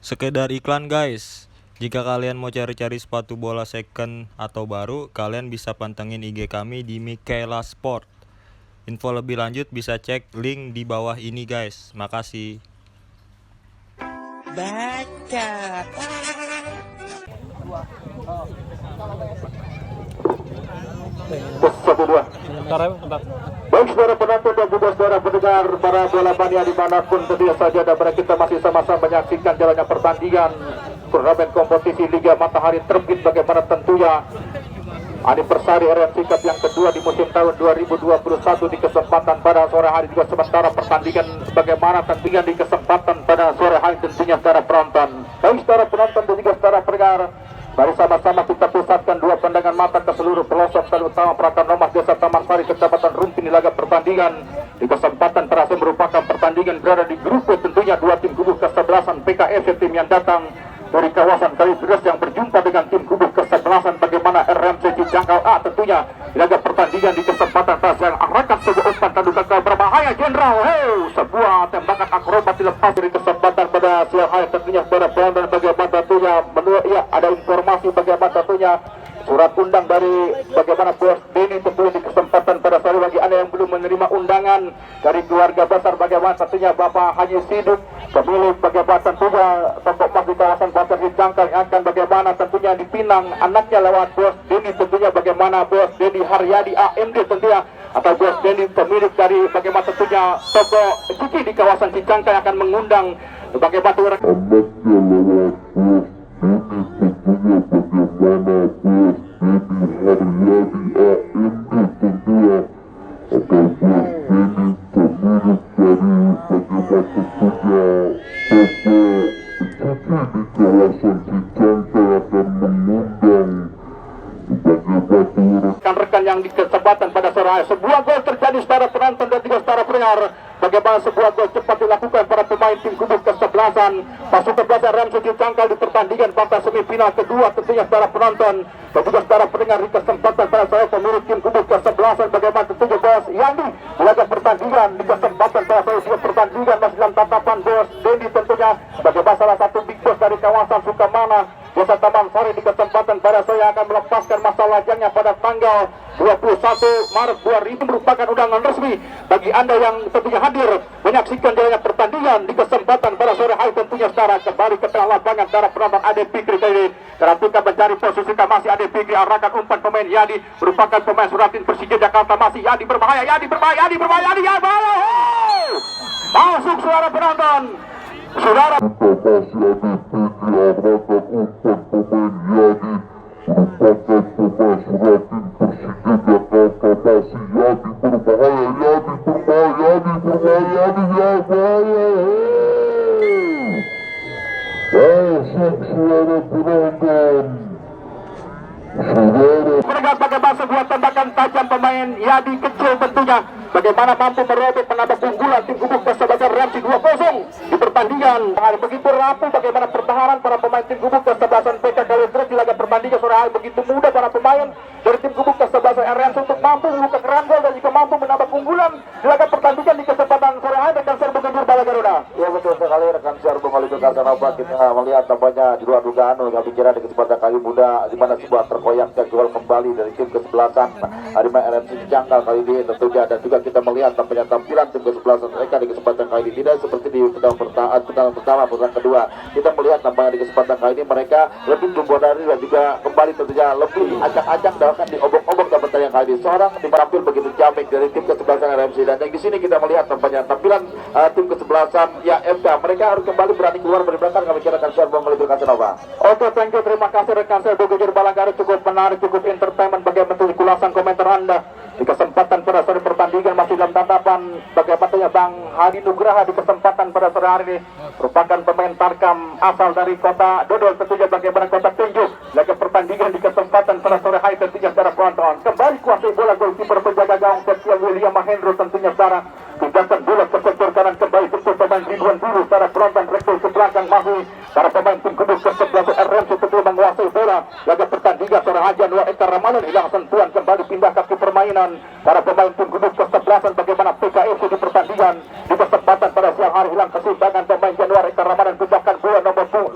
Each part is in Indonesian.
Sekedar iklan guys. Jika kalian mau cari-cari sepatu bola second atau baru, kalian bisa pantengin IG kami di Mikaela Sport. Info lebih lanjut bisa cek link di bawah ini guys. Makasih. Baca. Baik saudara penonton dan juga saudara pendengar para bola mania dimanapun tentunya saja, dan kita masih sama-sama menyaksikan jalannya pertandingan turnamen kompetisi Liga Matahari Terbit, bagaimana tentunya anniversary RMC Cup yang kedua di musim tahun 2021 di kesempatan pada sore hari, juga sementara pertandingan bagaimana tentunya di kesempatan pada sore hari tentunya secara penonton. Baik saudara penonton dan juga saudara pendengar, mari sama-sama kita pusatkan dua pandangan mata ke seluruh pelosok dan utama Prakan Nomah Desa Taman Sari, Kecamatan Rumpin di laga pertandingan di kesempatan terasa merupakan pertandingan berada di grup B, tentunya dua tim kubu kesebelasan PKS tim yang datang dari kawasan Kalideres yang berjumpa dengan tim kubu kesebelasan bagaimana RMC Cijangkal A tentunya di laga pertandingan di kesempatan terasa yang arahkan sebuah umpan tanduk gagal berbahaya Jenderal. Sebuah tembakan akrobat dilepas dari kesempatan pada siang hari tentunya pada dan bagaimana tentunya menurut ada informasi bagaimana tentunya surat undang dari bagaimana Bos Denny tentunya di kesempatan pada sore bagi Anda yang belum menerima undangan dari keluarga besar bagaimana tentunya Bapak Haji Siduk, pemilik bagaimana tentunya toko emas di kawasan Pasar Cijangkal yang akan bagaimana tentunya dipinang anaknya lewat Bos Denny tentunya bagaimana Bos Denny Haryadi AMD tentunya, atau Bos Denny pemilik dari bagaimana tentunya toko cuci di kawasan Cijangkal yang akan mengundang bagaimana tentunya rekan-rekan yang di kesempatan pada sore hari. Sebuah gol terjadi secara penonton dan juga secara pendengar. Bagaimana sebuah gol cepat dilakukan para pemain tim kubu kesebelasan pasukan Plaza RMC Cijangkal di pertandingan babak semifinal kedua tentunya secara penonton dan juga secara pendengar di kesempatan pada saya pemilik tim kubu kesebelasan bagaimana tentunya Bos Yani melaga pertandingan di kesempatan pada saya juga pertandingan masih dalam tatapan Bos Denny tentunya bagaimana salah satu big boss dari kawasan Sukamana Desa Taman Sari di kesempatan pada saya akan melepaskan masa lajangnya pada tanggal 21 Maret 2000 merupakan undangan resmi bagi Anda yang tentunya hadir menyaksikan jalannya pertandingan di kesempatan pada sore hari tentunya secara kembali ke tengah lapangan para penonton Ade Fikri kali ketika mencari posisi masih Ade Fikri arahkan umpan pemain Yadi merupakan pemain Suratin Persija Jakarta masih Yadi berbahaya Yadi masuk suara penonton saudara Menegas bagaimana sebuah tembakan tajam pemain Yadi kecil tentunya bagaimana mampu merobek menambah keunggulan tim kubu kesebelasan RMC 2-0 di pertandingan. Begitu rapuh bagaimana pertahanan para pemain tim kubu kesebelasan PK Kalideres di laga pertandingan sore hari, begitu mudah para pemain dari tim kubu kesebelasan RMC untuk mampu membuka keran gol dan juga mampu menambah keunggulan di laga pertandingan di kesempatan sore hari dengan serbu Genjur Bala Garuda. Ya betul sekali rekan serbu Malito Kartanova, kita melihat tampaknya di luar dugaan kami kira di kesempatan kali muda di mana sebuah terkoyaknya gol kembali dari tim kesebelasan Harimau RMC Cijangkal kali ini tentunya, dan juga kita melihat tampaknya tampilan tim kesebelasan mereka di kesempatan kali ini tidak seperti di putaran pertama putaran kedua. Kita melihat tampaknya di kesempatan kali ini mereka lebih memodali dan juga kembali tentunya lebih acak-acak bahkan diobok-obok dalam pertandingan kali ini. Seorang ditampil begitu jamik dari tim kesebelasan RMC, dan yang di sini kita melihat tampaknya tampilan tim kesebelasan ya MK mereka harus kembali berani keluar dari belakang. Kami kira rekan Serbu Malito Kartanova. Oke, thank you, terima kasih rekan Serbu Genjur Bala Garuda, cukup menarik, cukup entertainment bagaimana bentuk ulasan komentar Anda di kesempatan pada sore pertandingan masih dalam tatapan bagaimana Bang Hadi Nugraha di kesempatan pada sore hari ini merupakan pemain Tarkam asal dari kota Dodol tentunya bagaimana kota Tunjuk laga pertandingan di kesempatan pada sore hari tentunya secara penonton kembali kuasai bola golkiper penjaga gawang Septian William Mahendro tentunya secara Tugasan bola ke sektor kanan kembali untuk pemain Ridwan Buru secara penonton rekor ke belakang masih para pemain tim kudus ke-11 RMC tentu menguasai bola. Laga pertandingan sore hari Januari Eka Ramadan hilang sentuhan kembali pindah kaki permainan para pemain tim kudus ke-11 bagaimana PKS di pertandingan di kesempatan pada siang hari hilang keseimbangan pemain Januari Eka Ramadan pindahkan bola nomor 6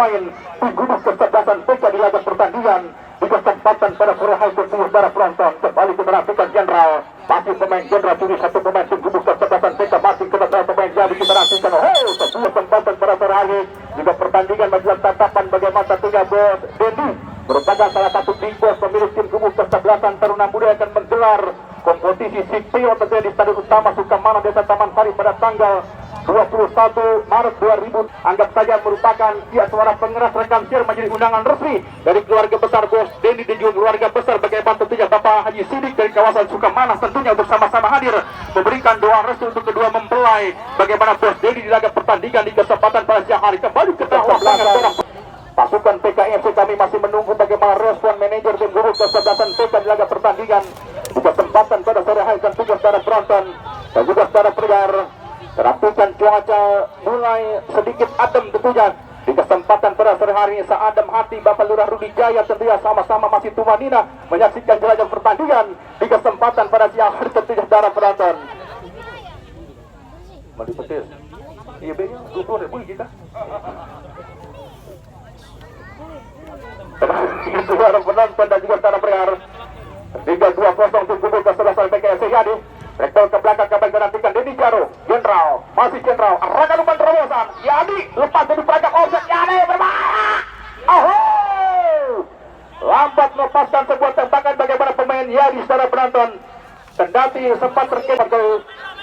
pemain tim gugus kesebelasan PK di laga pertandingan di kesempatan pada sore hari tentunya saudara penonton. Kembali kita nantikan Jenderal, masih pemain Jenderal ini satu pemain tim gugus kesebelasan PK masih kepada pemain jadi kita nantikan. Sebuah kesempatan pada sore hari juga pertandingan bagi tatapan bagaimana tentunya Bos Dendi merupakan salah satu big boss pemilik tim gugus kesebelasan Taruna Muda yang akan menggelar kompetisi Sikpio tentunya di Stadion Utama Sukamana Desa Taman Sari pada tanggal 21 Maret 2000. Anggap saja merupakan pihak suara pengeras rekam siar menjadi undangan resmi dari keluarga besar Bos Dendi dan juga keluarga besar bagaimana tentunya Bapak Haji Sidik dari kawasan Sukamana tentunya bersama-sama hadir memberikan doa restu untuk kedua mempelai bagaimana Bos Dendi di laga pertandingan di kesempatan pada siang hari. Kembali ke belakang pasukan PKFC kami masih menunggu bagaimana respon manajer tim gugus kesebelasan PK di laga pertandingan di kesempatan pada sore hari dan juga secara penonton dan juga secara pendengar. Perhatikan cuaca mulai sedikit adem tentunya di kesempatan pada sore hari ini. Seadem hati Bapak Lurah Rudi Jaya tentunya sama-sama masih tumanina menyaksikan jelajah pertandingan di kesempatan pada siang hari tentunya saudara penonton. Mandi petis. Iya be, gugur ya boleh kita. Saudara penonton dan juga saudara pendengar. 3-2-0 tim gugus kesebelasan PKFC Yadi. Rektor ke belakang kembali menantikan Dendi Jaro. Jenderal, masih Jenderal. Arahkan umpan terobosan. Yadi lepas dari peragam offset. Yadi berbahaya. Lambat melepaskan sebuah tembakan bagaimana pemain Yadi secara penonton. Kendati sempat terkena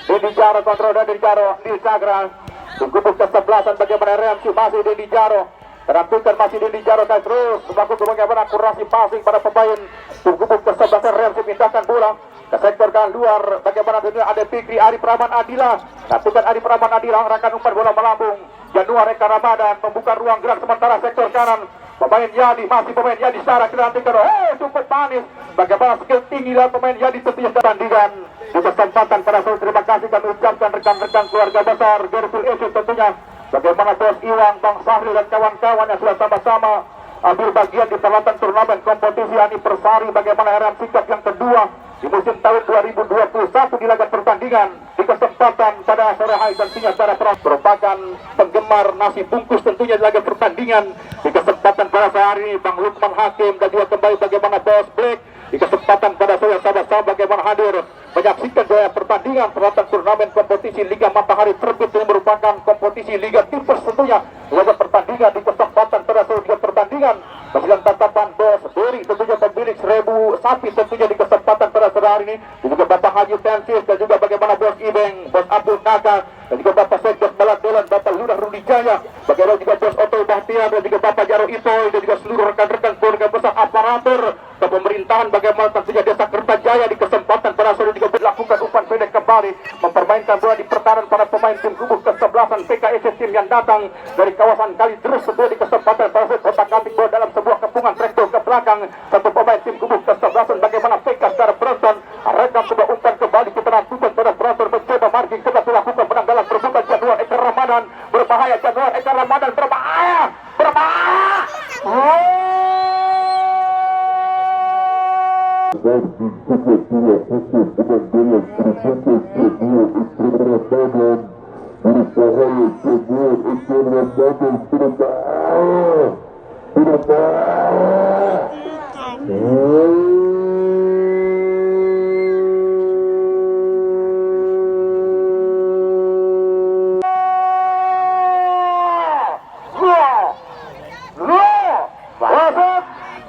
Dendi Jaro kontrol dan Dendi Jaro di Sagra. Gugus kesebelasan bagaimana reaksi masih Dendi Jaro. Terampilkan masih Dendi Jaro dan terus melakukan bagaimana akurasi passing pada pemain gugus kesebelasan reaksi pindahkan bola ke sektor kanan luar. Bagaimana dunia ada Fikri Ari Praman Adila. Lakukan Ari Praman Adila arahkan umpan bola melambung. Januar Eka Ramadan membuka ruang gerak sementara sektor kanan. Pemain Yadi masih pemain Yadi secara nantikan. Cukup manis. Bagaimana skill tinggi dalam pemain Yadi tentunya pertandingan. Di kesempatan pada saat terima kasih kami ucapkan rekan-rekan keluarga besar Gerfil Esu tentunya. Bagaimana Bos Iwang, Bang Sahri dan kawan-kawan yang sudah sama-sama ambil bagian di peralatan turnamen kompetisi anniversary bagaimana RM Sikap yang kedua di musim tahun 2021 di laga pertandingan di kesempatan pada sore hari tentunya secara merupakan penggemar nasi bungkus tentunya di laga pertandingan di kesempatan pada sore hari ini Bang Lukman Hakim dan juga kembali bagaimana Bos Black di kesempatan pada sore sama-sama bagaimana hadir menyaksikan gaya pertandingan peralatan turnamen kompetisi Liga Matahari Terbit yang merupakan kompetisi Liga Tipers tentunya laga pertandingan di kesempatan pada sore pertandingan bagaimana tatapan Bos Beri tentunya pemilik 1000 sapi tentunya di kesempatan pada sore hari ini dan juga Bapak Haji Tensis dan juga bagaimana Bos Ibeng, Bos Abdul Naka dan juga Bapak Sekdes Balat Dolan, Bapak Lurah Rudi Jaya, bagaimana juga Bos Otto Bahtiar dan juga Bapak Jaro Itoy dan juga seluruh rekan-rekan keluarga besar aparatur ke pemerintahan bagaimana tentunya Desa Kertajaya di kesempatan pada sore juga dilakukan umpan pendek kembali mempermainkan bola di pertahanan para pemain tim gugus kesebelasan PKFC tim yang datang dari kawasan Kalideres sebuah di kesempatan pada sore otak-atik bola dalam sebuah kepungan trektor ke belakang satu pemain tim gugus kesebelasan bagaimana PK secara penonton rekam sebuah umpan kembali kita lakukan pada penonton mencoba margin kita lakukan penanggalan terbuka Januar Eka Ramadan berbahaya Januar Eka Ramadan berbahaya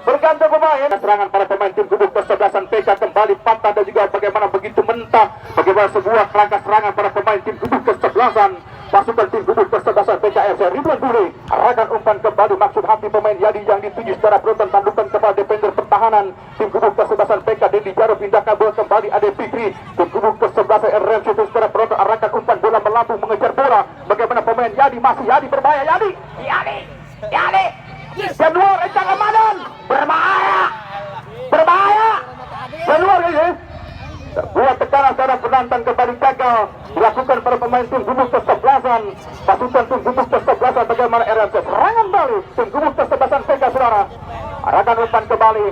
bergantung pemain serangan para pemain tim gugus kesebelasan PK kembali patah dan juga bagaimana begitu mentah bagaimana sebuah kerangka serangan para pemain tim gugus kesebelasan pasukan tim gugus kesebelasan PKFC Ridwan Duri arahkan umpan kembali maksud hati pemain Yadi yang dituju secara penonton tandukan kepada defender pertahanan tim gugus kesebelasan PK Dendi Jaro pindahkan bola kembali Ade Fikri tim gugus kesebelasan RM itu secara penonton arahkan umpan bola melambung mengejar bola bagaimana pemain Yadi masih Yadi berbahaya Yadi Januar Eka Ramadan berbahaya Januar ini sebuah tekanan secara penantang kembali gagal dilakukan para pemain tim gugus kesebelasan pasukan tim gugus kesebelasan bagaimana RMC serangan balik tim gugus kesebelasan PK saudara arahkan umpan kembali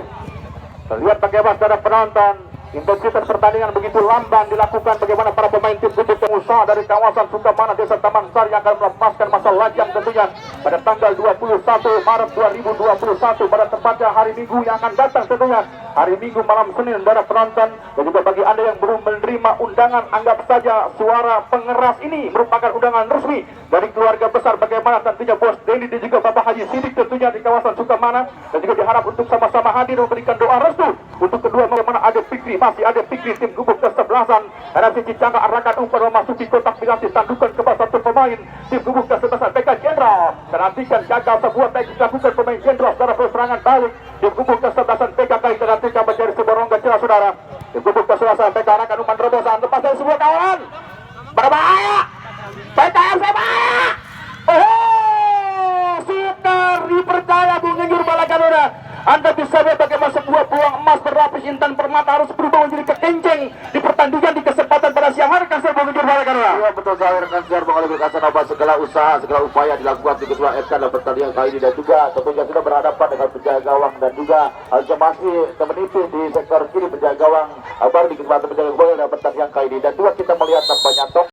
terlihat bagaimana secara penonton Intensitas pertandingan begitu lamban dilakukan bagaimana para pemain tim Gubuk pengusaha dari kawasan Sukamana Desa Taman Sari yang akan melepaskan masa lajang tentunya pada tanggal 21 Maret 2021 pada tepatnya hari Minggu yang akan datang tentunya. Hari Minggu malam Senin para penonton dan juga bagi Anda yang belum menerima undangan, anggap saja suara pengeras ini merupakan undangan resmi dari keluarga besar bagaimana tentunya Bos Denny dan juga Bapak Haji Sidik tentunya di kawasan Sukamana, dan juga diharap untuk sama-sama hadir memberikan doa restu untuk kedua bagaimana ada Fikri, masih ada Fikri tim Gubuk kesebelasan RFC Cicangga arahkan umpan memasuki kotak penalti, tandukan ke satu pemain tim Gubuk kesebelasan PK Jenderal, dan nantikan gagal sebuah teknik dilakukan pemain Jenderal secara serangan balik tim Gubuk kesebelasan PK kali nantikan mencari sebuah rongga celah saudara. Tim Gubuk kesebelasan PK arahkan umpan terobosan lepas dari sebuah kawan berbahaya PKM berbahaya. Oh, Sitar dipercaya Bung Nginjur Balakanura. Anda bisa lihat bagaimana sebuah peluang emas berlapis intan permata harus berubah menjadi kekenceng di pertandingan di kesempatan pada siang hari Kasar Bung Nginjur Balakanura. Iya betul sekali rekan siar Bang Alwi Kasanova, segala usaha, segala upaya dilakukan di ketua FK dalam pertandingan kali ini dan juga tentunya sudah berhadapan dengan penjaga gawang dan juga masih menipis di sektor kiri penjaga gawang baru di kesempatan penjaga gawang dalam pertandingan kali ini, dan juga kita melihat tampaknya